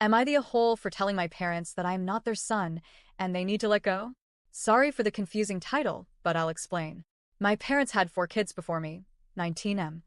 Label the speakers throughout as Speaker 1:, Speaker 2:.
Speaker 1: Am I the a-hole for telling my parents that I am not their son and they need to let go? Sorry for the confusing title, but I'll explain. My parents had 4 kids before me, 19M.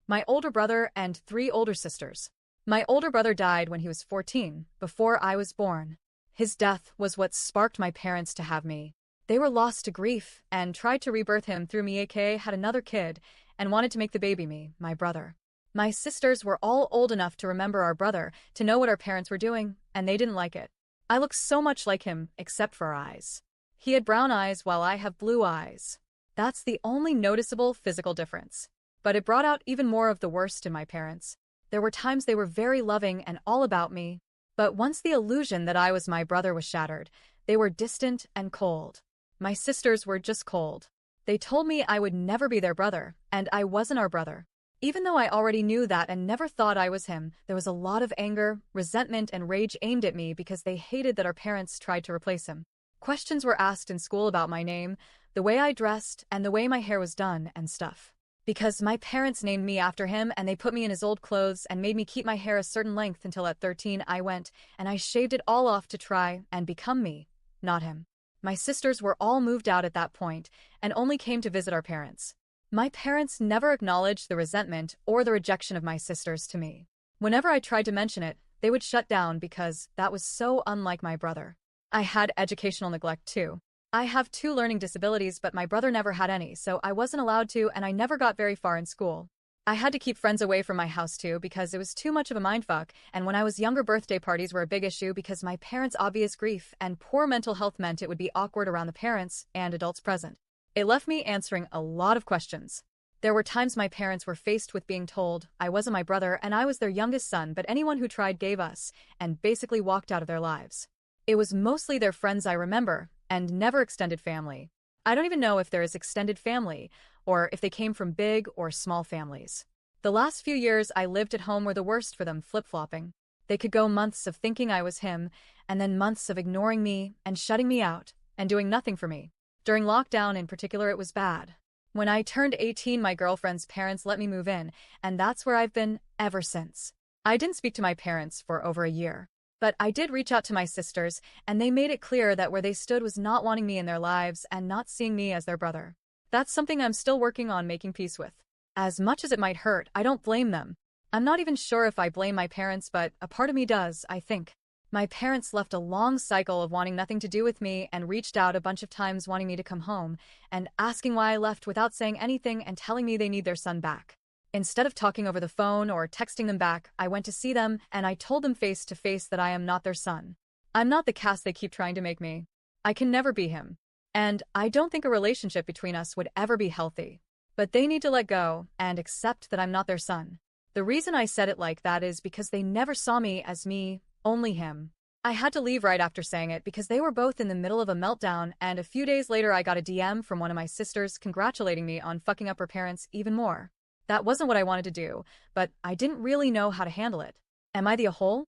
Speaker 1: My older brother and 3 older sisters. My older brother died when he was 14, before I was born. His death was what sparked my parents to have me. They were lost to grief and tried to rebirth him through me, aka had another kid, and wanted to make the baby me, my brother. My sisters were all old enough to remember our brother, to know what our parents were doing, and they didn't like it. I look so much like him, except for our eyes. He had brown eyes while I have blue eyes. That's the only noticeable physical difference. But it brought out even more of the worst in my parents. There were times they were very loving and all about me, but once the illusion that I was my brother was shattered, they were distant and cold. My sisters were just cold. They told me I would never be their brother, and I wasn't our brother. Even though I already knew that and never thought I was him, there was a lot of anger, resentment, and rage aimed at me because they hated that our parents tried to replace him. Questions were asked in school about my name, the way I dressed, and the way my hair was done and stuff. Because my parents named me after him and they put me in his old clothes and made me keep my hair a certain length until at 13 I went and I shaved it all off to try and become me, not him. My sisters were all moved out at that point and only came to visit our parents. My parents never acknowledged the resentment or the rejection of my sisters to me. Whenever I tried to mention it, they would shut down because that was so unlike my brother. I had educational neglect too. I have 2 learning disabilities, but my brother never had any, so I wasn't allowed to and I never got very far in school. I had to keep friends away from my house too because it was too much of a mindfuck, and when I was younger, birthday parties were a big issue because my parents' obvious grief and poor mental health meant it would be awkward around the parents and adults present. It left me answering a lot of questions. There were times my parents were faced with being told I wasn't my brother and I was their youngest son, but anyone who tried gave us and basically walked out of their lives. It was mostly their friends I remember, and never extended family. I don't even know if there is extended family, or if they came from big or small families. The last few years I lived at home were the worst for them, flip-flopping. They could go months of thinking I was him, and then months of ignoring me and shutting me out, and doing nothing for me. During lockdown in particular, it was bad. When I turned 18, my girlfriend's parents let me move in, and that's where I've been ever since. I didn't speak to my parents for over a year. But I did reach out to my sisters, and they made it clear that where they stood was not wanting me in their lives and not seeing me as their brother. That's something I'm still working on making peace with. As much as it might hurt, I don't blame them. I'm not even sure if I blame my parents, but a part of me does, I think. My parents left a long cycle of wanting nothing to do with me and reached out a bunch of times wanting me to come home and asking why I left without saying anything and telling me they need their son back. Instead of talking over the phone or texting them back, I went to see them and I told them face to face that I am not their son. I'm not the cast they keep trying to make me. I can never be him. And I don't think a relationship between us would ever be healthy. But they need to let go and accept that I'm not their son. The reason I said it like that is because they never saw me as me, only him. I had to leave right after saying it because they were both in the middle of a meltdown, and a few days later I got a DM from one of my sisters congratulating me on fucking up her parents even more. That wasn't what I wanted to do, but I didn't really know how to handle it. Am I the a-hole?